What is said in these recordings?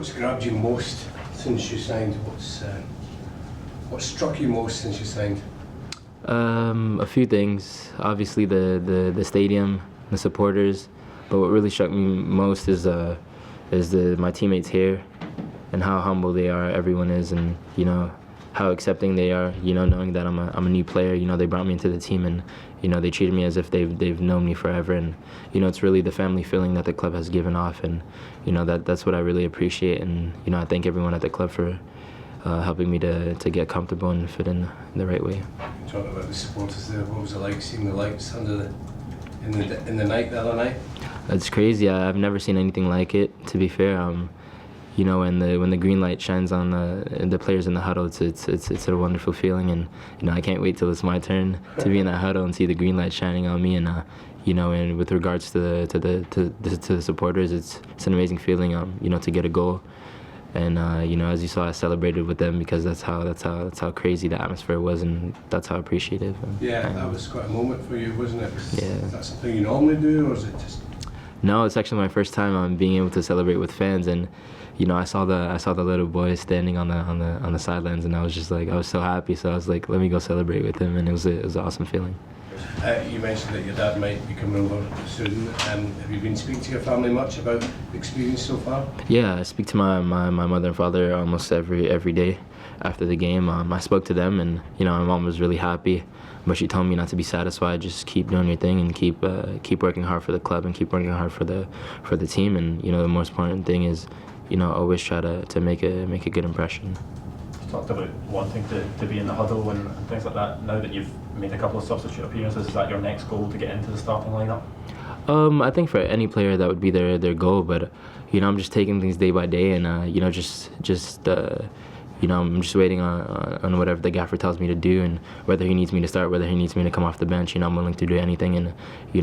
What's grabbed you most since you signed? What struck you most since you signed? A few things. Obviously, the stadium, the supporters, but what really struck me most is my teammates here, and how humble they are. Everyone is, and how accepting they are. Knowing that I'm a new player. They brought me into the team, and they treated me as if they've known me forever. And it's really the family feeling that the club has given off, and that's what I really appreciate. And I thank everyone at the club for helping me to get comfortable and fit in the right way. Talking about the supporters there, what was it like seeing the lights in the night the other night? It's crazy. I've never seen anything like it. To be fair, when the green light shines on the players in the huddle, it's a wonderful feeling, and I can't wait till it's my turn to be in that huddle and see the green light shining on me. And and with regards to the supporters, it's an amazing feeling. To get a goal. And as you saw, I celebrated with them because that's how crazy the atmosphere was, and that's how appreciative. Yeah, that was quite a moment for you, wasn't it? Yeah. Is that something you normally do, or is it just? No, it's actually my first time being able to celebrate with fans, and I saw the little boy standing on the sidelines, and I was so happy. So I was like, let me go celebrate with him, and it was an awesome feeling. You mentioned that your dad might be coming over soon. Have you been speaking to your family much about the experience so far? Yeah, I speak to my mother and father almost every day after the game. I spoke to them, and my mom was really happy, but she told me not to be satisfied. Just keep doing your thing and keep working hard for the club and keep working hard for the team. And the most important thing is always try to make a good impression. You talked about wanting to be in the huddle and things like that. Now that you've made a couple of substitute appearances, is that your next goal to get into the starting lineup? I think for any player that would be their goal, but I'm just taking things day by day, and I'm just waiting on whatever the gaffer tells me to do, and whether he needs me to start, whether he needs me to come off the bench. I'm willing to do anything, and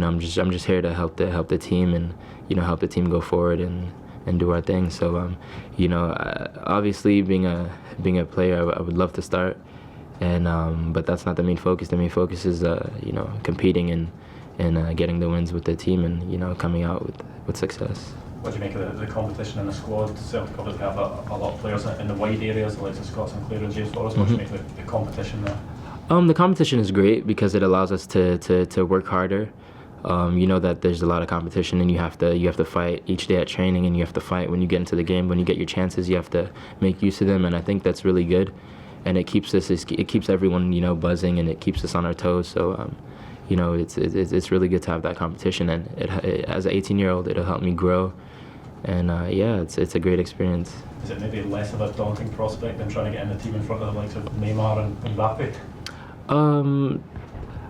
I'm just here to help the team and help the team go forward and do our thing. So obviously being a player, I would love to start, and but that's not the main focus. The main focus is competing and getting the wins with the team, and coming out with success. What do you make of the competition in the squad? Celtic obviously have a lot of players in the wide areas, the likes of Scott Sinclair and James Forrest. What do you make of the competition there? The competition is great because it allows us to work harder. That there's a lot of competition, and you have to fight each day at training, and you have to fight when you get into the game. When you get your chances, you have to make use of them, and I think that's really good. And it keeps everyone buzzing, and it keeps us on our toes. So it's really good to have that competition, and as an 18-year-old, it'll help me grow. And it's a great experience. Is it maybe less of a daunting prospect than trying to get in the team in front of the likes of Neymar and Mbappe?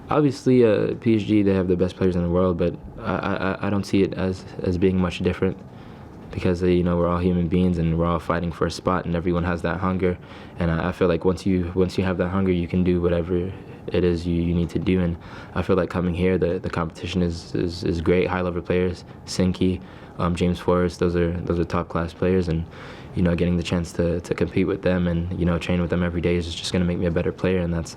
Obviously, PSG, they have the best players in the world, but I don't see it as being much different, because we're all human beings and we're all fighting for a spot, and everyone has that hunger. And I feel like once you have that hunger, you can do whatever it is you need to do. And I feel like coming here, the competition is great. High level players, Sinky, James Forrest, those are top class players, and getting the chance to compete with them and train with them every day is just going to make me a better player, and that's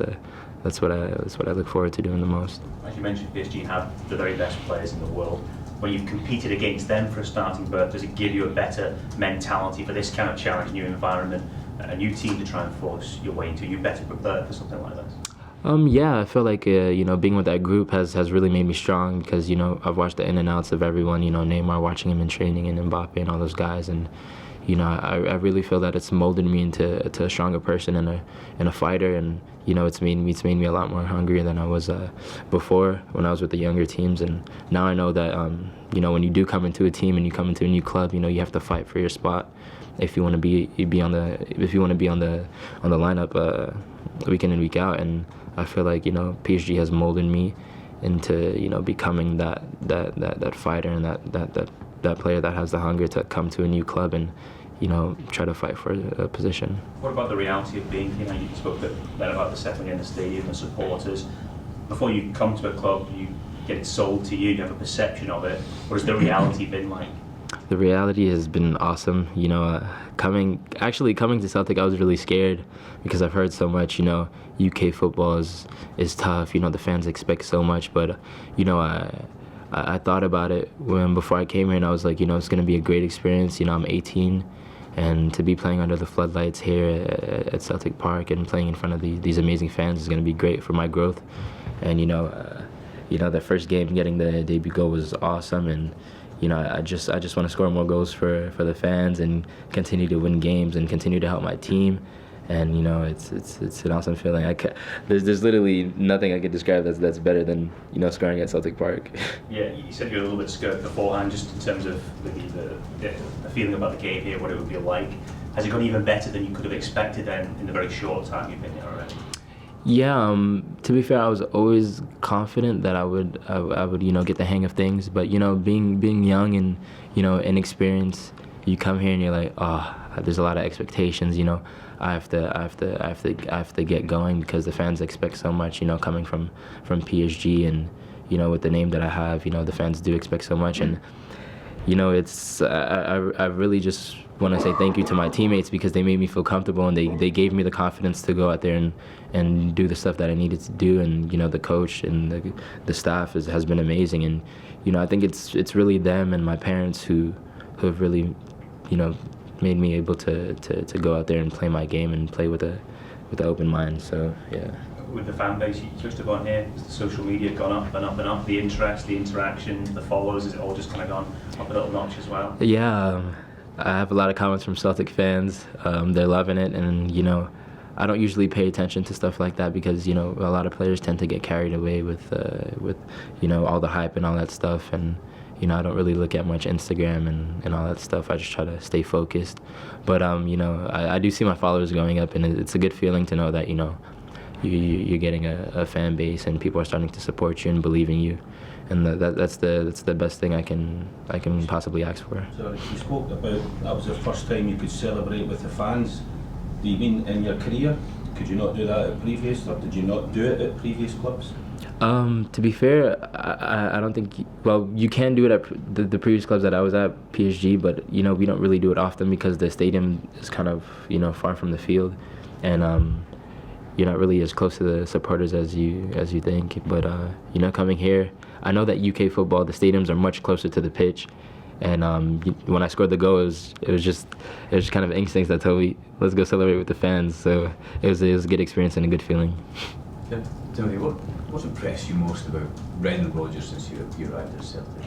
what I look forward to doing the most. As you mentioned, PSG have the very best players in the world. When you've competed against them for a starting berth, does it give you a better mentality for this kind of challenge, new environment, a new team to try and force your way into? Are you better prepared for something like this? Yeah, I feel like being with that group has really made me strong, because I've watched the in and outs of everyone. Neymar, watching him in training, and Mbappe and all those guys, and I really feel that it's molded me into a stronger person and a fighter, and it's made me a lot more hungry than I was before when I was with the younger teams. And now I know that when you do come into a team and you come into a new club, you have to fight for your spot if you want to be on the lineup week in and week out. And I feel like PSG has molded me into becoming that fighter and that player that has the hunger to come to a new club and try to fight for a position. What about the reality of being here? You spoke then about the settling in the stadium, the supporters. Before you come to a club, you get it sold to you, you have a perception of it. What has the reality been like? The reality has been awesome. Coming to Celtic, I was really scared because I've heard so much. UK football is tough. The fans expect so much, but I thought about it before I came here, and I was like, it's going to be a great experience. I'm 18. and to be playing under the floodlights here at Celtic Park and playing in front of these amazing fans is going to be great for my growth. And the first game, getting the debut goal was awesome, and I just want to score more goals for the fans and continue to win games and continue to help my team. And it's an awesome feeling. There's literally nothing I could describe that's better than scoring at Celtic Park. Yeah, you said you were a little bit scared beforehand, just in terms of maybe the feeling about the game here, what it would be like. Has it gone even better than you could have expected then in the very short time you've been here already? Yeah, to be fair, I was always confident that I would get the hang of things. But being young and inexperienced, you come here and you're like, there's a lot of expectations. I have to get going because the fans expect so much. Coming from PSG and with the name that I have, the fans do expect so much. And it's I really just want to say thank you to my teammates because they made me feel comfortable and they gave me the confidence to go out there and do the stuff that I needed to do. And the coach and the staff has been amazing. And I think it's really them and my parents who have really made me able to go out there and play my game and play with an open mind. So yeah. With the fan base, you touched upon here, has the social media gone up and up and up? The interest, the interaction, the followers, has it all just kind of gone up a little notch as well? Yeah, I have a lot of comments from Celtic fans. They're loving it, and I don't usually pay attention to stuff like that because a lot of players tend to get carried away with all the hype and all that stuff, and I don't really look at much Instagram and all that stuff. I just try to stay focused. But I do see my followers going up, and it's a good feeling to know that you're getting a fan base and people are starting to support you and believe in you, and that's the best thing I can possibly ask for. So you spoke about that was the first time you could celebrate with the fans. Do you mean in your career? Could you not do that at previous, or did you not do it at previous clubs? To be fair, I don't think. Well, you can do it at the previous clubs that I was at, PSG, but we don't really do it often because the stadium is kind of far from the field, and you're not really as close to the supporters as you think. But coming here, I know that UK football, the stadiums are much closer to the pitch, and when I scored the goal, it was just kind of instincts that told me let's go celebrate with the fans. So it was a good experience and a good feeling. Yeah. Tell me what's impressed you most about Brendan Rodgers since you arrived at Celtic?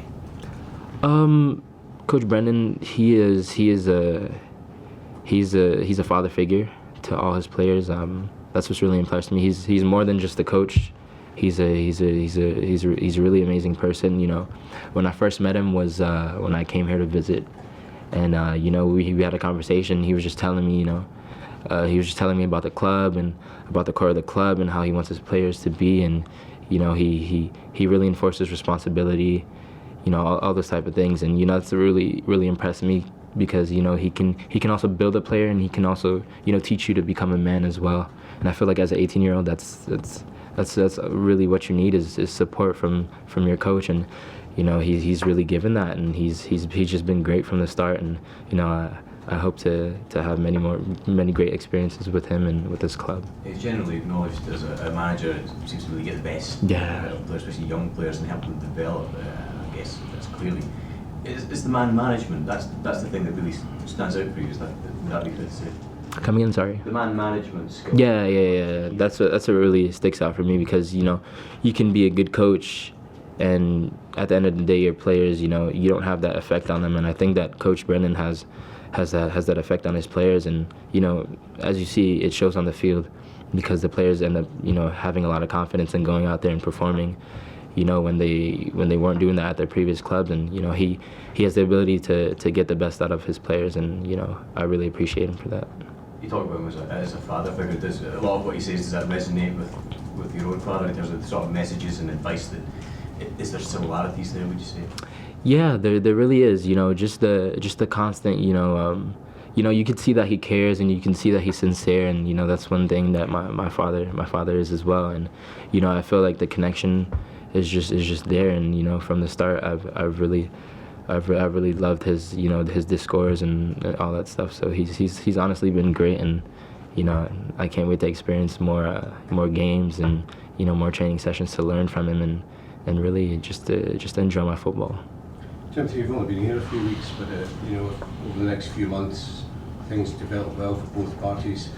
Coach Brendan, he's a father figure to all his players. That's what's really impressed me. He's more than just a coach. He's a really amazing person. When I first met him was when I came here to visit, and we had a conversation. He was just telling me about the club and about the core of the club and how he wants his players to be, and he really enforces responsibility, all those type of things, and that's really impressed me because he can also build a player, and he can also teach you to become a man as well. And I feel like as an 18-year-old, that's really what you need is support from your coach, and he's really given that, and he's just been great from the start, and I hope to have many great experiences with him and with this club. He's generally acknowledged as a manager who seems to really get the best out of players, especially young players, and help them develop. I guess that's clearly. It's the man management. That's the thing that really stands out for you. Would that be fair to say? Come again, sorry. The man management skill. Yeah. That's what really sticks out for me because you can be a good coach, and at the end of the day, your players, you don't have that effect on them. And I think that Coach Brendan has that effect on his players, and as you see, it shows on the field because the players end up having a lot of confidence in going out there and performing. When they weren't doing that at their previous clubs, and he has the ability to get the best out of his players, and I really appreciate him for that. You talk about him as a father figure. Does a lot of what he says, does that resonate with your own father in terms of the sort of messages and advice is there similarities there, would you say? Yeah, there really is. Just the constant. You can see that he cares, and you can see that he's sincere, and that's one thing that my father is as well. And I feel like the connection is just there, and from the start, I've really loved his his discourse and all that stuff. So he's honestly been great, and I can't wait to experience more games and more training sessions to learn from him and really just enjoy my football. Timothy, you've only been here a few weeks, but over the next few months, things develop well for both parties.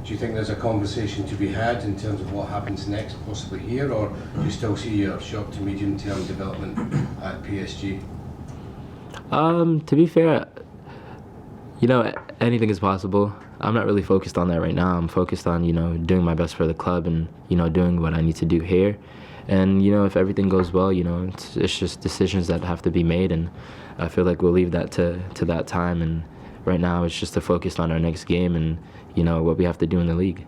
Do you think there's a conversation to be had in terms of what happens next, possibly here, or do you still see your short to medium term development at PSG? To be fair, you know, anything is possible. I'm not really focused on that right now. I'm focused on, you know, doing my best for the club and, you know, doing what I need to do here. And, you know, if everything goes well, you know, it's just decisions that have to be made, and I feel like we'll leave that to that time. And right now it's just to focus on our next game and, you know, what we have to do in the league.